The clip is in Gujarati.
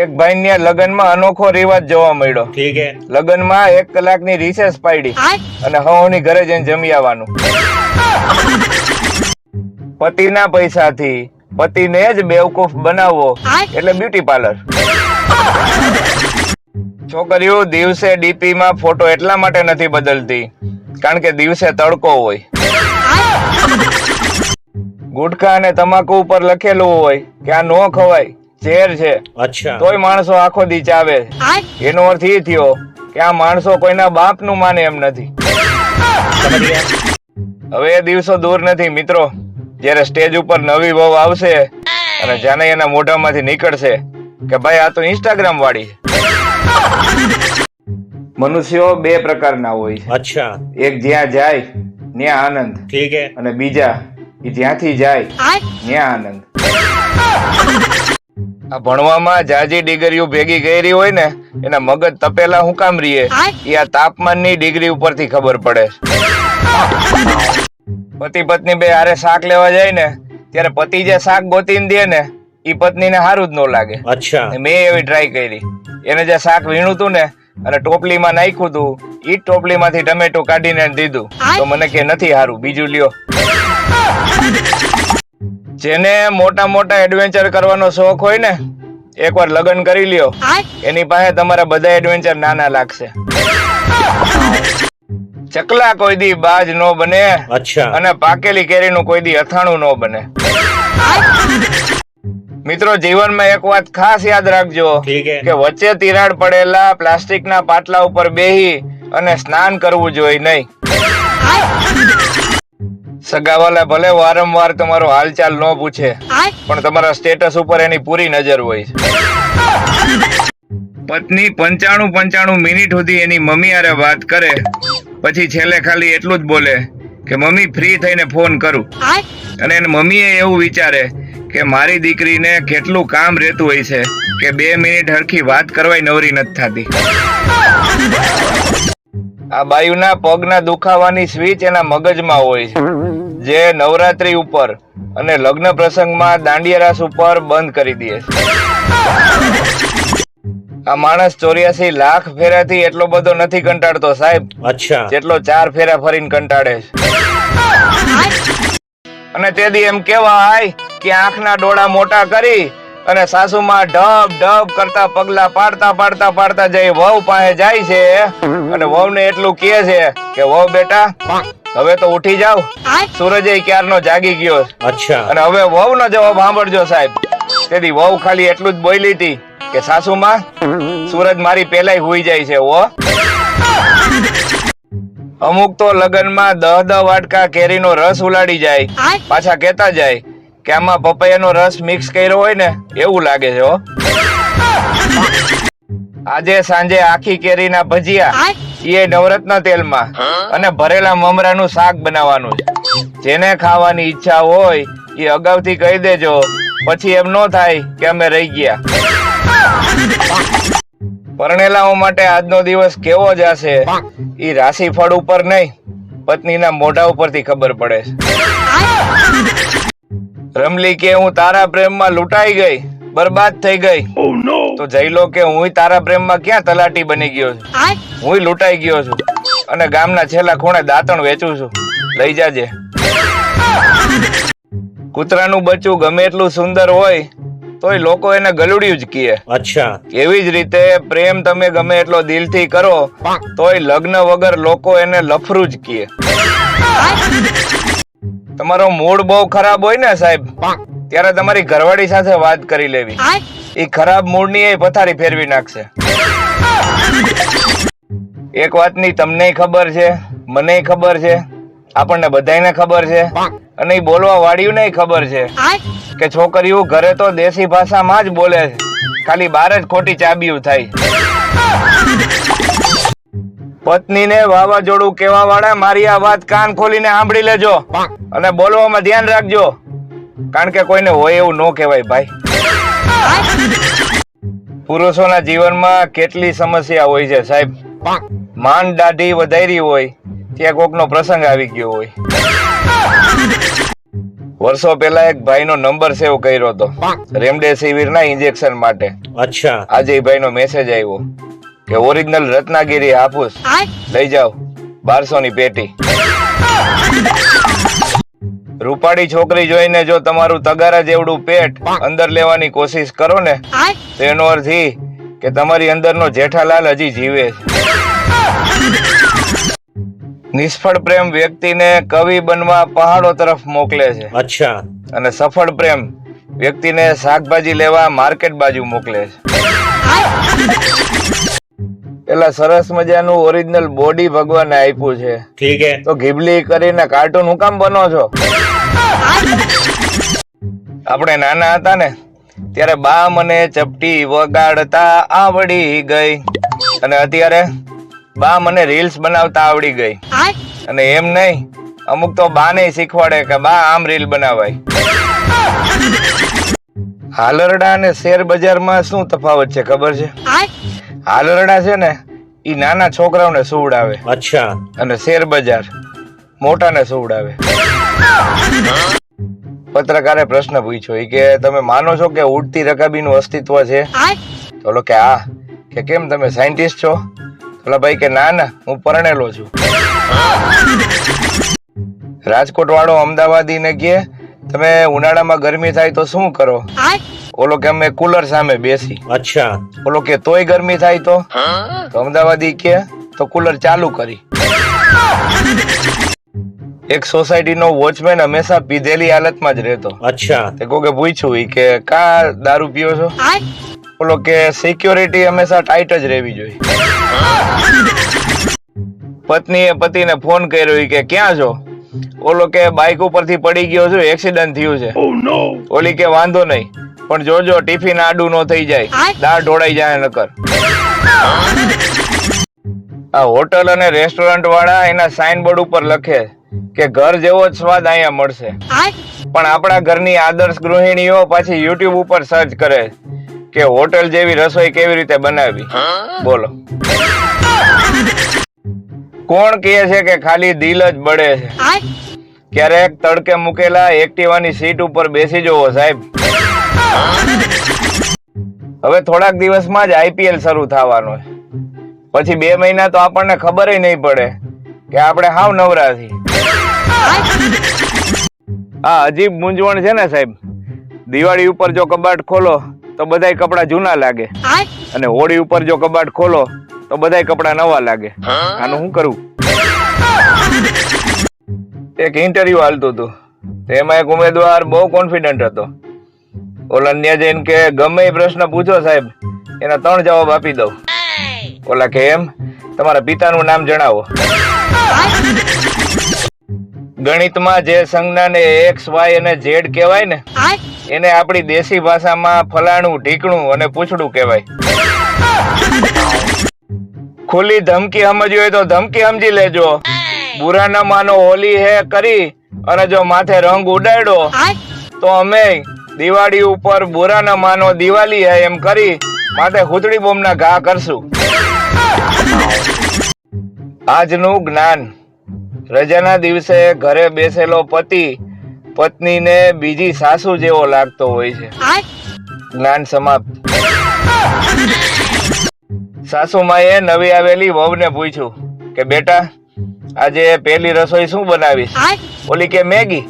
એક ભાઈ લગ્નમાં અનોખો રિવાજ જોવા મળ્યો. ઠીક હે. લગ્નમાં 1 કલાકની રિસેસ પાડી અને હવની ઘરે જઈને જમી આવવાનું. પતિના પૈસાથી પતિને જ બેવકૂફ બનાવવો એટલે બ્યુટી પાર્લર. છોકરીઓ દિવસે ડીપી માં ફોટો એટલા માટે નથી બદલતી કારણ કે દિવસે તડકો હોય. ગુટખા અને તમાકુ ઉપર લખેલું હોય કે આ નો ખવાય, ઝેર છે, અચ્છા, તોય માણસો આખો દી ચાવે. એનો અર્થ એ થયો કે આ માણસો કોઈના બાપ નું માને એમ નથી. હવે એ દિવસો દૂર નથી મિત્રો, જયારે સ્ટેજ ઉપર નવી વહુ આવશે અને જાને એના મોઢામાંથી નીકળશે કે ભાઈ આ તો ઇન્સ્ટાગ્રામ વાળી. મનુષ્યો 2 પ્રકારના હોય છે. અચ્છા. એક જ્યાં જાય ત્યાં આનંદ, ઠીક હે. અને બીજા જ્યાંથી જાય ત્યાં આનંદ. આ ભણવામાં જાજી ડિગ્રીઓ ભેગી કરી હોય ને એના મગજ તપેલા હું કામ રીએ એ આ તાપમાનની ડિગ્રી ઉપરથી ખબર પડે. પતિ પત્ની બે હારે શાક લેવા જાય ને ત્યારે પતિ જે શાક ગોતીને દે ને એ પત્નીને સારું જ ન લાગે. અચ્છા. મેં એવી ટ્રાય કરી. એને જે શાક વીણું તું ને અને ટોપલીમાં નાખ્યું તું ઈ ટોપલીમાંથી ટમેટો કાઢીને દીધું તો મને કે નથી સારું, બીજું લ્યો. જેને મોટા મોટા એડવેન્ચર કરવાનો શોખ હોય ને એકવાર લગ્ન કરી લ્યો, એની પાસે તમારા બધા એડવેન્ચર નાના લાગશે. ચકલા કોઈ દી બાજ નો બને. અચ્છા. અને પાકેલી કેરીનું કોઈ દી અથાણું નો બને. મિત્રો જીવનમાં એક વાત ખાસ યાદ રાખજો કે વચ્ચે તિરાડ પડેલા પ્લાસ્ટિકના પાટલા ઉપર બેહી અને સ્નાન કરવું જોઈએ નહીં. સગાવાલા ભલે વારંવાર તમારો હાલચાલ ન પૂછે પણ તમારા સ્ટેટસ ઉપર એની પૂરી નજર હોય. પત્ની 95 મિનિટ સુધી એની મમ્મી હારે વાત કરે પછી છેલ્લે ખાલી એટલું જ બોલે કે મમ્મી ફ્રી થઈને ફોન કરું. અને એની મમ્મીએ એવું વિચારે કે મારી દીકરીને કેટલું કામ રહેતું હોય છે કે 2 મિનિટ હરખી વાત કરવાય નવરી નથી થતી. આ બાયુના પગના દુખાવાની સ્વિચ એના મગજમાં હોય છે જે નવરાત્રી ઉપર અને લગ્ન પ્રસંગમાં દાંડિયા રાસ ઉપર બંધ કરી દે છે. આ માણસ 84 લાખ ફેરાથી એટલો બધો નથી કંટાળતો સાહેબ. અચ્છા. જેટલો 4 ફેરા ફરીને કંટાળે છે. અને તેથી એમ કેવાય કે આંખના ડોળા મોટા કરી અને સાસુમાં ઢબ ઢબ કરતા પગલા પાડતા જઈ વહુ પાસે જાય છે અને વહુને એટલું કહે છે કે વહુ બેટા હવે તો ઉઠી જાવ, સૂરજ ક્યારનો જાગી ગયો. અચ્છા. અને હવે વહુનો જવાબ સાંભળજો સાહેબ. તેથી વહુ ખાલી એટલું જ બોલી હતી કે સાસુમાં સૂરજ મારી પહેલાય હુઈ જાય છે. અમુક તો લગનમાં 10 વાટકા કેરીનો રસ ઉલાડી જાય પાછા કેતા જાય કે આમાં પપૈયાનો રસ મિક્સ કર્યો હોય ને એવું લાગે છે. આજે સાંજે આખી કેરીના ભજીયા એ નવરત્ન તેલમાં અને ભરેલા મમરાનું શાક બનાવવાનું છે. જેને ખાવાની ઈચ્છા હોય એ અગાઉથી કહી દેજો, પછી એમ ન થાય કે અમે રહી ગયા. પરણેલાઓ માટે આજનો દિવસ કેવો જશે એ રાશિફળ ઉપર નહીં પત્નીના મોઢા ઉપરથી ખબર પડે છે. રમલી કે હું તારા પ્રેમમાં લૂંટાઈ ગઈ, બરબાદ થઈ ગઈ. તો જઈ લો કે હું તારા પ્રેમમાં ક્યાં તલાટી બની ગયો છું. હું લૂંટાઈ ગયો છું અને ગામના છેલ્લા ખૂણે દાંતણ વેચું છું, લઈ જાજે. કૂતરાનું બચ્ચું ગમે એટલું સુંદર હોય તોય લોકો એને ગલુડિયું જ કહે. અચ્છા. એવી જ રીતે પ્રેમ તમે ગમે એટલો દિલથી કરો તોય લગ્ન વગર લોકો એને લફરું જ કહે. તમારો મૂડ બહુ ખરાબ હોય ને સાહેબ ત્યારે તમારી ઘરવાળી સાથે વાત કરી લેવી. એ ખરાબ મૂડની એ પથારી ફેરવી નાખશે. એક વાતની તમને ખબર છે, મને ખબર છે, આપણને બધાને ખબર છે અને એ બોલવા વાળીઓને ખબર છે કે છોકરીઓ ઘરે તો દેશી ભાષામાં જ બોલે છે, ખાલી બહાર જ ખોટી ચાબીઓ થાય. પત્નીને વાવાઝોડું કેવા વાળા મારી આ વાત કાન ખોલીને સાંભળી લેજો અને બોલવામાં ધ્યાન રાખજો કારણ કે કોઈને હોય એવું ન કહેવાય ભાઈ. પુરુષોના જીવનમાં કેટલી સમસ્યા હોય છે સાહેબ. માંડ દાઢી વધારી હોય ત્યાં કોકનો પ્રસંગ આવી ગયો હોય. વર્ષો પહેલા એક ભાઈનો નંબર સેવ કર્યો હતો રેમડેસિવિર ના ઇન્જેક્શન માટે. અચ્છા. આજે એ ભાઈનો મેસેજ આવ્યો કે ઓરિજિનલ રત્નાગીરી હાફૂસ લઈ જાઓ 1200 ની પેટી. રૂપાળી છોકરી જોઈને જો તમારું તગારા જેવડું પેટ અંદર લેવાની કોશિશ કરો ને તો એનો અર્થ એ કે તમારી અંદરનો જેઠાલાલ હજી જીવે છે. નિષ્ફળ પ્રેમ વ્યક્તિને કવિ બનવા પહાડો તરફ મોકલે છે. અચ્છા. અને સફળ પ્રેમ વ્યક્તિને શાકભાજી લેવા માર્કેટ બાજુ મોકલે છે. પેલા સરસ મજાનું ઓરિજિનલ બોડી ભગવાને આપ્યું છે. ઠીક હે. તો ઘીબલી કરીને કાર્ટૂન હું કામ બનો છો? આપણે નાના હતા ને ત્યારે બા મને ચપટી વગાડતા આવડી ગઈ, અને અત્યારે બા મને રીલ્સ બનાવતા આવડી ગઈ. અને એમ નહીં, અમુક તો બા ને શીખવાડે કે બા આમ રીલ બનાવાય. હાલરડા અને શેર બજારમાં શું તફાવત છે ખબર છે? હાલરડા છે ને ઈ નાના છોકરાઓને સુવડાવે. અચ્છા. અને શેર બજાર મોટાને સુવડાવે. પત્રકારે પ્રશ્ન પૂછ્યો કે તમે માનો છો કે ઉડતી રકાબીનું અસ્તિત્વ છે? તો ઓલો કે હા. કે કેમ, તમે સાયન્ટિસ્ટ છો? ઓલા ભાઈ કે ના ના, હું પરણેલો છું. રાજકોટ વાળો અમદાવાદી ને કે તમે ઉનાળામાં ગરમી થાય તો શું કરો? ઓલો કે અમે કુલર સામે બેસી. અચ્છા. ઓલો કે તોય ગરમી થાય તો અમદાવાદી કે તો કુલર ચાલુ કરી. એક સોસાયટીનો વોચમેન હંમેશા પીધેલી હાલતમાં જ રહેતો. અચ્છા. તે કોકે પૂછ્યું કે કા દારૂ પીઓ છો? ઓલો કે સિક્યોરિટી હંમેશા ટાઈટ જ રહેવી જોઈએ. પત્નીએ પતિને ફોન કર્યો કે ક્યાં છો? ઓલો કે બાઇક ઉપરથી પડી ગયો છું, એક્સિડન્ટ થયું છે. ઓલી કે વાંધો નહીં, પણ જોજો ટિફિન આડું ન થઈ જાય, દાળ ઢોળાઈ જાય નકર. આ હોટલ અને રેસ્ટોરન્ટ વાળા એના સાઇન બોર્ડ ઉપર લખે કે ઘર જેવો જ સ્વાદ અહીંયા મળશે, પણ આપણા ઘરની આદર્શ ગૃહિણીઓ પાછી યુટ્યુબ ઉપર સર્ચ કરે કે હોટલ જેવી રસોઈ કેવી રીતે બનાવી. બોલો, કોણ કહે છે કે ખાલી દિલ જ બળે છે? ક્યારેક તડકે મૂકેલા એક્ટિવાની સીટ ઉપર બેસી જવો સાહેબ. હવે થોડાક દિવસમાં જ આઈપીએલ શરૂ થવાનો છે. પછી 2 મહિના તો આપણને ખબર નહીં પડે કે આપણે હાવ નવરા છીએ. આ અજીબ મૂંઝવણ છે ને સાહેબ. દિવાળી ઉપર જો કબાટ ખોલો તો બધાય કપડા જૂના લાગે, અને હોળી ઉપર જો કબાટ ખોલો તો બધાય કપડા નવા લાગે. આનું શું કરવું? એક ઇન્ટરવ્યુ હાલતું હતું, એમાં એક ઉમેદવાર બહુ કોન્ફિડન્ટ હતો. ઓલા ત્યાં જઈને કે ગમે એ પ્રશ્ન પૂછો સાહેબ, એના 3 જવાબ આપી દઉં. ઓલા કે એમ, તમારા પિતાનું નામ જણાવો. ગણિતમાં જે સંજ્ઞાને એક્સ વાય અને ઝેડ કહેવાય ને, એને આપણી દેશી ભાષામાં ફલાણું, ઢીકણું અને પૂછડું કહેવાય. ખુલ્લી ધમકી સમજવી હોય તો ધમકી સમજી લેજો. બુરા ન માનો હોલી હે કરી અને જો માથે રંગ ઉડાડ્યો તો અમે દિવાળી ઉપર બુરા ન માનો દિવાળી હે એમ કરી માથે હુતડી બોમ્બના ઘા કરશું. આજનું જ્ઞાન. રજાના દિવસે ઘરે બેસેલો પતિ પત્નીને બીજી સાસુ જેવો લાગતો હોય છે. જ્ઞાન સમાપ્ત. સાસુમાએ નવી આવેલી વહુને પૂછ્યું કે બેટા, આજે પહેલી રસોઈ શું બનાવીશ? ઓલી કે મેગી.